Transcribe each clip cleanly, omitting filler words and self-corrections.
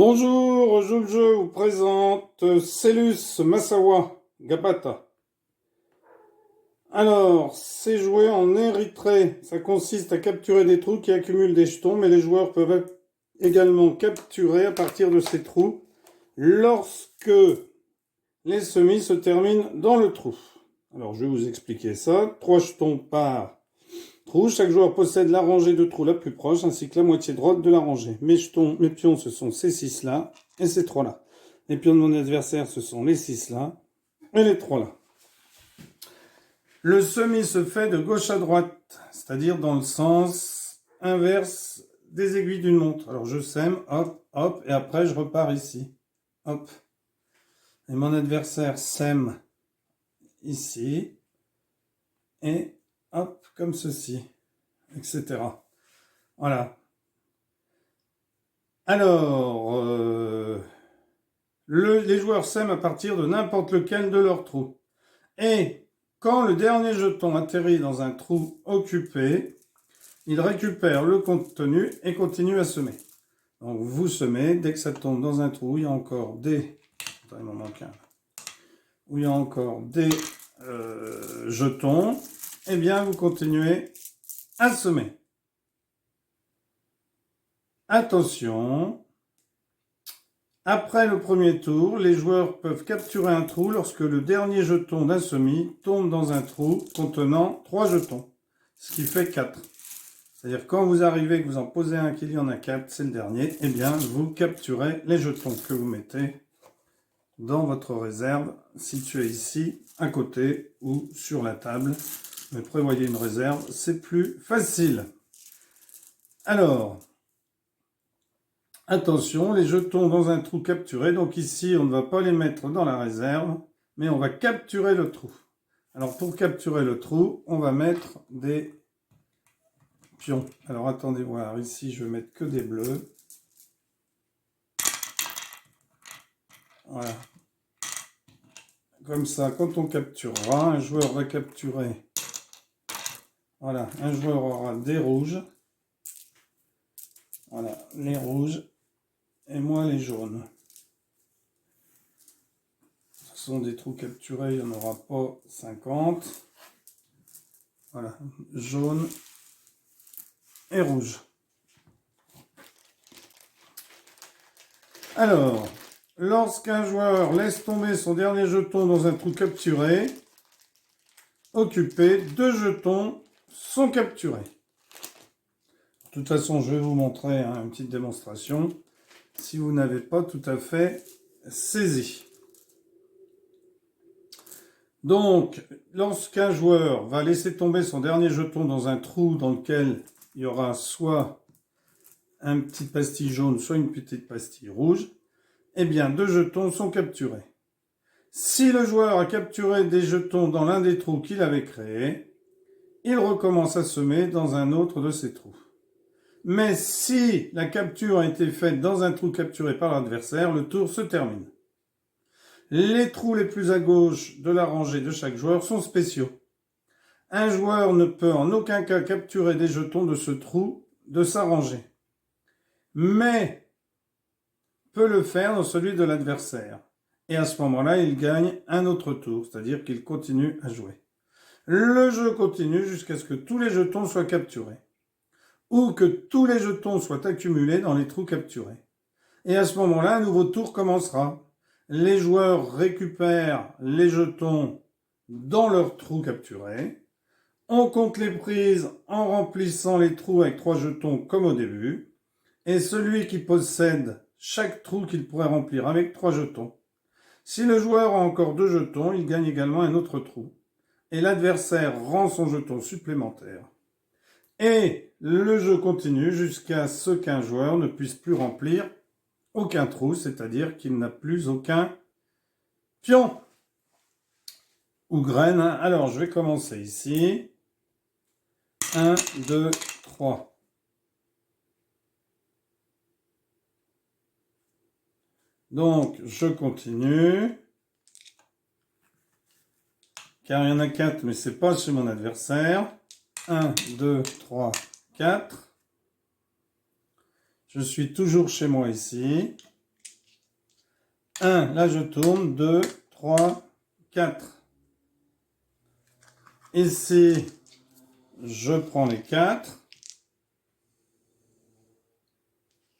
Bonjour, je vous présente Cellus Massawa Gabata. Alors, c'est joué en Érythrée. Ça consiste à capturer des trous qui accumulent des jetons, mais les joueurs peuvent également capturer à partir de ces trous lorsque les semis se terminent dans le trou. Alors, je vais vous expliquer ça. 3 jetons par trou. Chaque joueur possède la rangée de trous la plus proche, ainsi que la moitié droite de la rangée. Mes pions, ce sont ces 6 là et ces 3 là. Les pions de mon adversaire, ce sont les 6 là et les 3 là. Le semis se fait de gauche à droite, c'est-à-dire dans le sens inverse des aiguilles d'une montre. Alors je sème, hop, hop, et après je repars ici. Hop. Et mon adversaire sème ici. Et hop, comme ceci, etc. Voilà. Alors, les joueurs sèment à partir de n'importe lequel de leurs trous. Et quand le dernier jeton atterrit dans un trou occupé, il récupère le contenu et continue à semer. Donc vous semez, dès que ça tombe dans un trou, il y a encore des... Attends, il m'en manque un. Où il y a encore des jetons, eh bien vous continuez à semer. Attention, après le premier tour, les joueurs peuvent capturer un trou lorsque le dernier jeton d'un semis tombe dans un trou contenant 3 jetons, ce qui fait 4. C'est-à-dire quand vous arrivez, que vous en posez un, qu'il y en a 4, c'est le dernier, eh bien vous capturez les jetons que vous mettez dans votre réserve, située ici, à côté ou sur la table. Mais prévoyez une réserve, c'est plus facile. Alors, attention, les jetons dans un trou capturé. Donc ici, on ne va pas les mettre dans la réserve, mais on va capturer le trou. Alors pour capturer le trou, on va mettre des pions. Alors attendez voir, ici je vais mettre que des bleus. Voilà. Comme ça, quand on capturera, un joueur va capturer. Voilà, un joueur aura des rouges. Voilà, les rouges. Et moi les jaunes. Ce sont des trous capturés, il n'y en aura pas 50. Voilà, jaune et rouge. Alors, lorsqu'un joueur laisse tomber son dernier jeton dans un trou capturé, occupé, 2 jetons sont capturés. De toute façon, je vais vous montrer une petite démonstration si vous n'avez pas tout à fait saisi. Donc, lorsqu'un joueur va laisser tomber son dernier jeton dans un trou dans lequel il y aura soit un petit pastille jaune, soit une petite pastille rouge, eh bien 2 jetons sont capturés. Si le joueur a capturé des jetons dans l'un des trous qu'il avait créés, il recommence à semer dans un autre de ces trous. Mais si la capture a été faite dans un trou capturé par l'adversaire, le tour se termine. Les trous les plus à gauche de la rangée de chaque joueur sont spéciaux. Un joueur ne peut en aucun cas capturer des jetons de ce trou de sa rangée, mais peut le faire dans celui de l'adversaire. Et à ce moment-là, il gagne un autre tour, c'est-à-dire qu'il continue à jouer. Le jeu continue jusqu'à ce que tous les jetons soient capturés, ou que tous les jetons soient accumulés dans les trous capturés. Et à ce moment-là, un nouveau tour commencera. Les joueurs récupèrent les jetons dans leurs trous capturés. On compte les prises en remplissant les trous avec 3 jetons comme au début. Et celui qui possède chaque trou qu'il pourrait remplir avec 3 jetons. Si le joueur a encore 2 jetons, il gagne également un autre trou. Et l'adversaire rend son jeton supplémentaire. Et le jeu continue jusqu'à ce qu'un joueur ne puisse plus remplir aucun trou, c'est-à-dire qu'il n'a plus aucun pion ou graine. Alors, je vais commencer ici. 1, 2, 3. Donc, je continue. Car il y en a 4, mais ce n'est pas chez mon adversaire. 1, 2, 3, 4. Je suis toujours chez moi ici. 1, là je tourne, 2, 3, 4. Ici, je prends les 4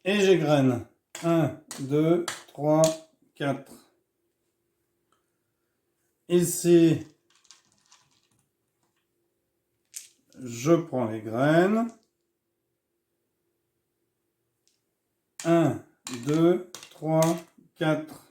et j'égrène. 1, 2, 3, 4. Ici, je prends les graines. 1, 2, 3, 4.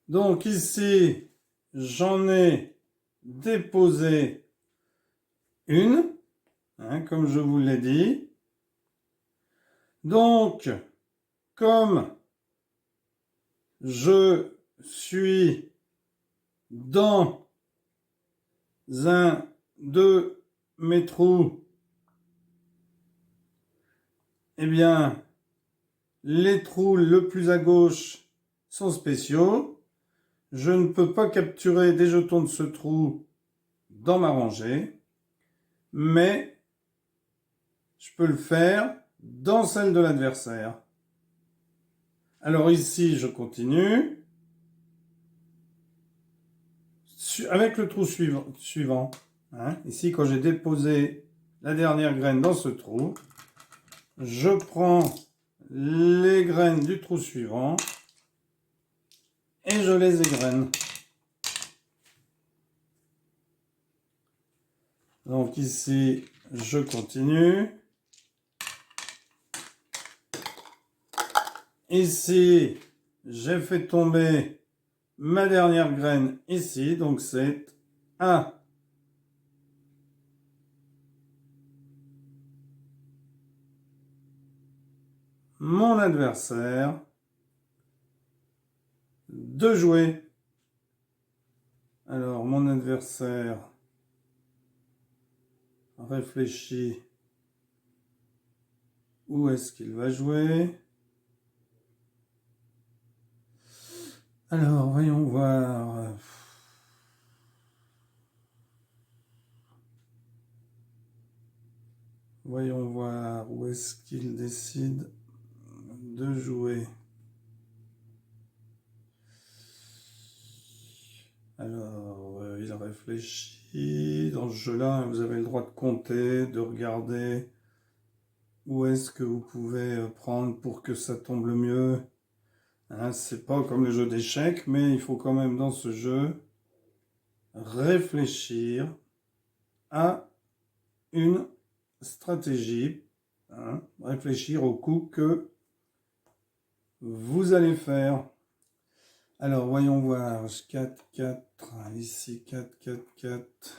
Donc ici, j'en ai déposé une, comme je vous l'ai dit. Donc, comme je suis dans un de mes trous, eh bien, les trous le plus à gauche sont spéciaux. Je ne peux pas capturer des jetons de ce trou dans ma rangée, mais je peux le faire dans celle de l'adversaire. Alors ici, je continue avec le trou suivant. Ici, quand j'ai déposé la dernière graine dans ce trou, je prends les graines du trou suivant et je les égrène. Donc ici, je continue. Ici, j'ai fait tomber ma dernière graine ici, donc c'est à mon adversaire de jouer. Alors, mon adversaire réfléchit où est-ce qu'il va jouer. Alors, voyons voir. Voyons voir où est-ce qu'il décide de jouer. Alors, il réfléchit. Dans ce jeu-là, vous avez le droit de compter, de regarder où est-ce que vous pouvez prendre pour que ça tombe le mieux. C'est pas comme le jeu d'échecs, mais il faut quand même dans ce jeu réfléchir à une stratégie, réfléchir au coup que vous allez faire. Alors, voyons voir. 4, 4, ici 4, 4, 4.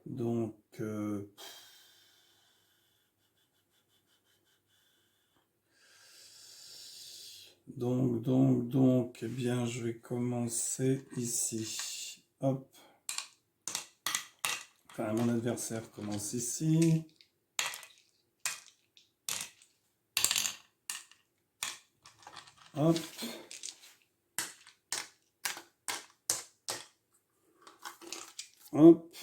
Donc, eh bien, je vais commencer ici. Hop. Enfin, mon adversaire commence ici. Hop. Hop.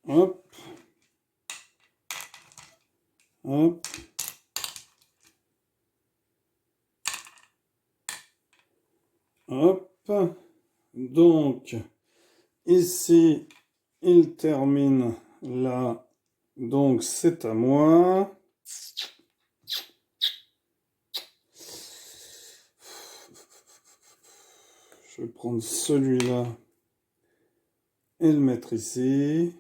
Hop. Hop. Hop. Donc, ici, il termine là. Donc, c'est à moi. Je vais prendre celui-là et le mettre ici.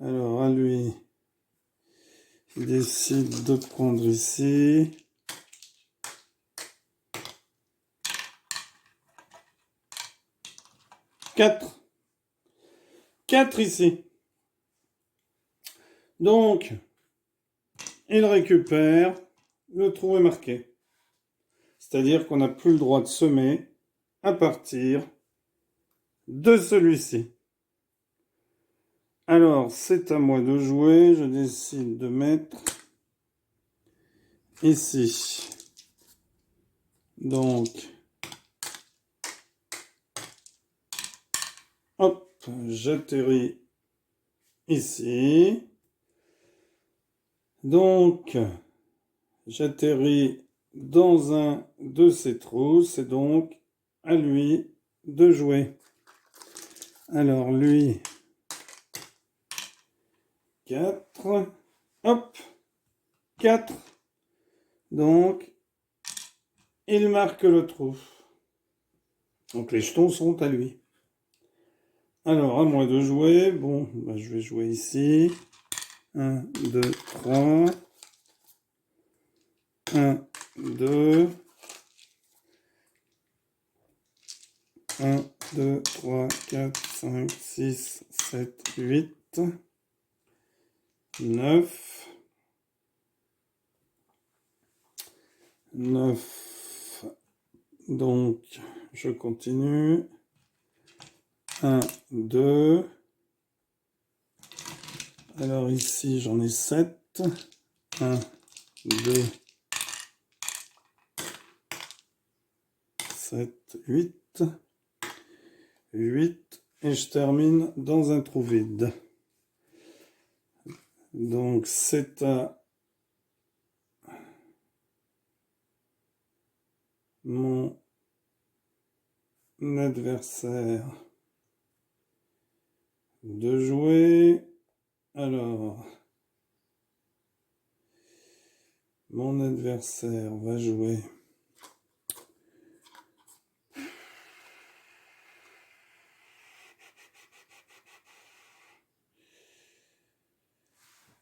Alors, à lui, il décide de prendre ici. Quatre. 4 ici. Donc, il récupère, le trou est marqué. C'est-à-dire qu'on n'a plus le droit de semer à partir de celui-ci. Alors, c'est à moi de jouer. Je décide de mettre ici Donc, hop, j'atterris ici. Donc, j'atterris dans un de ces trous. C'est donc à lui de jouer. Alors, lui, 4. Hop, 4. Donc, il marque le trou. Donc, les jetons sont à lui. Alors, à moi de jouer. Bon, bah, je vais jouer ici. 1, 2, 3. 1, 2. 1, 2, 3, 4, 5, 6, 7, 8, 9. 9. Donc, je continue. 1, 2. Alors ici, j'en ai 7. 1, 2, 7, 8. 8. Et je termine dans un trou vide. Donc, c'est à mon adversaire de jouer. Alors, mon adversaire va jouer.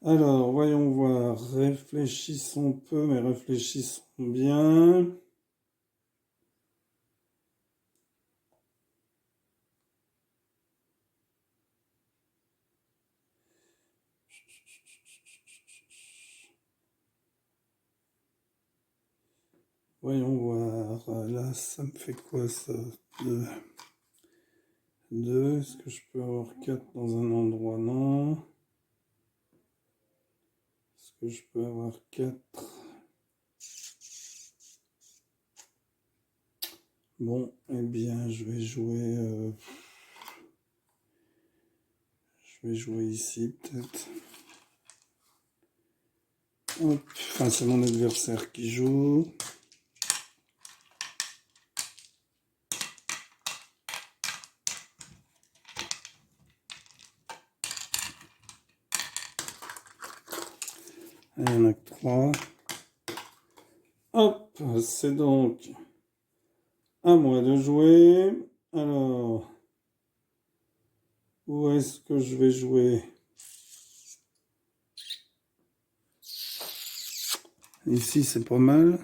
Alors, voyons voir. Réfléchissons peu, mais réfléchissons bien. Voyons voir. Là, ça me fait quoi ça? 2. Est-ce que je peux avoir 4 dans un endroit? Non. Est-ce que je peux avoir 4? Bon, eh bien, je vais jouer ici, peut-être. Hop. Enfin, c'est mon adversaire qui joue. Il n'y en a que 3. Hop, c'est donc à moi de jouer. Alors, où est-ce que je vais jouer? Ici, c'est pas mal.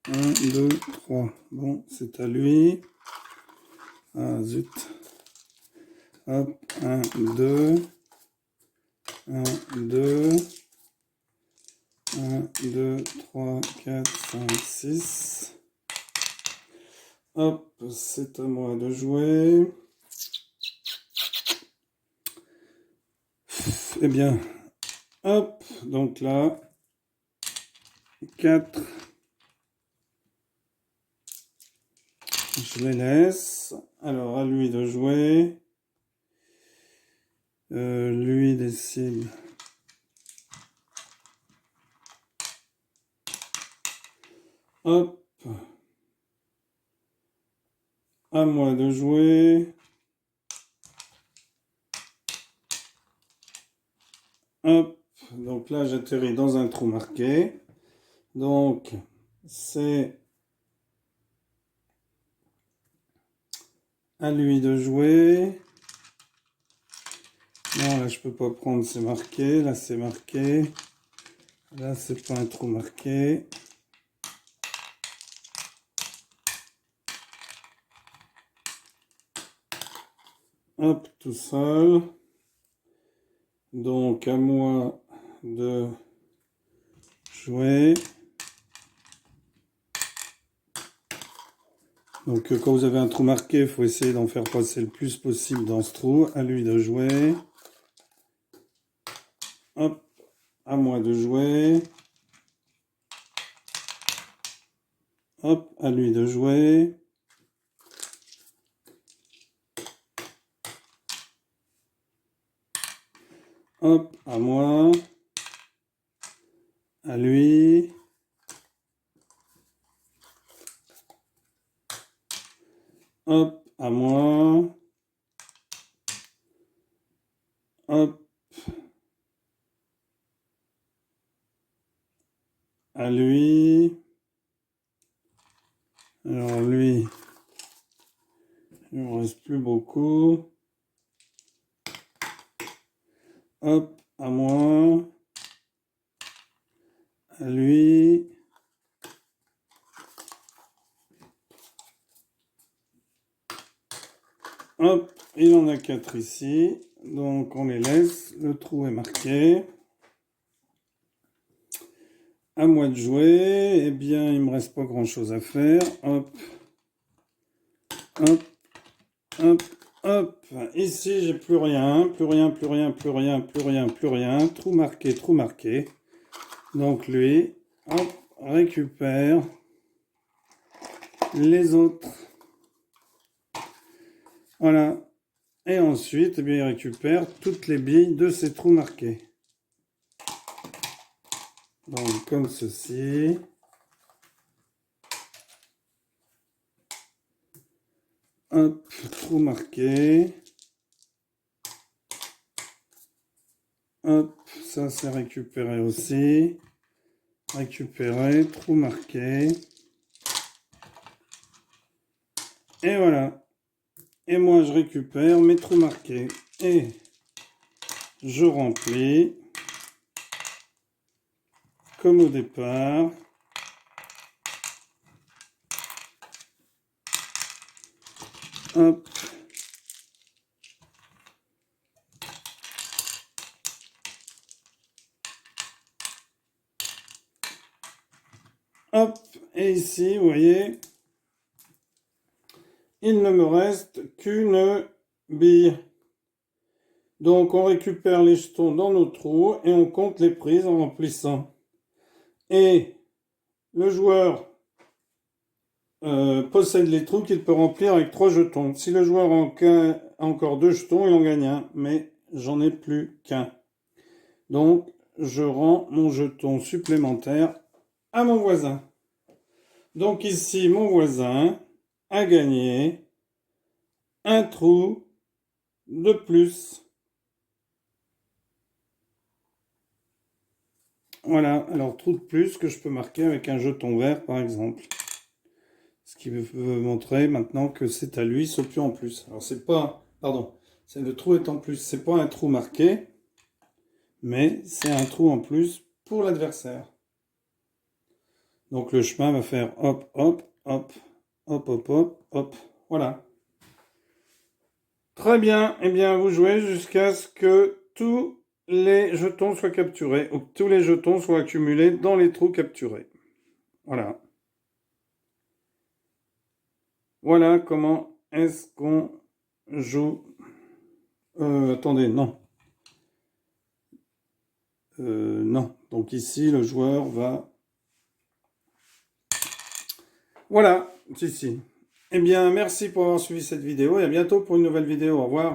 1, 2, 3. Bon, c'est à lui. Ah, zut. Hop, 1, 2. 1, 2. 1, 2, 3, 4, 5, 6. Hop, c'est à moi de jouer. Eh bien, hop, donc là, 4. Je les laisse. Alors, à lui de jouer. Lui décide. Hop. À moi de jouer. Hop. Donc là, j'atterris dans un trou marqué. Donc, c'est à lui de jouer. Non, là, je peux pas prendre, c'est marqué. Là, c'est marqué. Là, c'est pas un trou marqué. Hop, tout seul. Donc, à moi de jouer. Donc, quand vous avez un trou marqué, il faut essayer d'en faire passer le plus possible dans ce trou. À lui de jouer. Hop, à moi de jouer. Hop, à lui de jouer. Hop, à moi. À lui. Hop, à moi. Hop. À lui. Alors lui, il ne me reste plus beaucoup. Hop, à moi. À lui. Hop, il en a 4 ici. Donc on les laisse. Le trou est marqué. À moi de jouer. Eh bien, il me reste pas grand chose à faire. Hop. Hop. Hop. Hop. Ici, j'ai plus rien. Plus rien, plus rien, plus rien, plus rien, plus rien. Trou marqué, trou marqué. Donc lui, hop, récupère les autres. Voilà. Et ensuite, eh bien, il récupère toutes les billes de ces trous marqués. Donc, comme ceci. Hop, trou marqué. Hop, ça c'est récupéré aussi. Récupéré, trou marqué. Et voilà. Et moi, je récupère mes trous marqués. Et je remplis. Comme au départ. Hop. Hop. Et ici, vous voyez, il ne me reste qu'une bille. Donc, on récupère les jetons dans nos trous et on compte les prises en remplissant. Et le joueur possède les trous qu'il peut remplir avec 3 jetons. Si le joueur a encore 2 jetons, il en gagne un, mais j'en ai plus qu'un. Donc, je rends mon jeton supplémentaire à mon voisin. Donc ici, mon voisin a gagné un trou de plus. Voilà, alors trou de plus que je peux marquer avec un jeton vert, par exemple. Ce qui veut montrer maintenant que c'est à lui ce pion en plus. Alors c'est pas, pardon, c'est le trou est en plus, c'est pas un trou marqué, mais c'est un trou en plus pour l'adversaire. Donc le chemin va faire hop, hop, hop, hop, hop, hop, hop, voilà. Très bien, eh bien vous jouez jusqu'à ce que tous les jetons soient capturés, ou que tous les jetons soient accumulés dans les trous capturés. Voilà. Voilà comment est-ce qu'on joue. Attendez, non. Non. Donc ici, le joueur va... Voilà, ici. Eh bien, merci pour avoir suivi cette vidéo et à bientôt pour une nouvelle vidéo. Au revoir.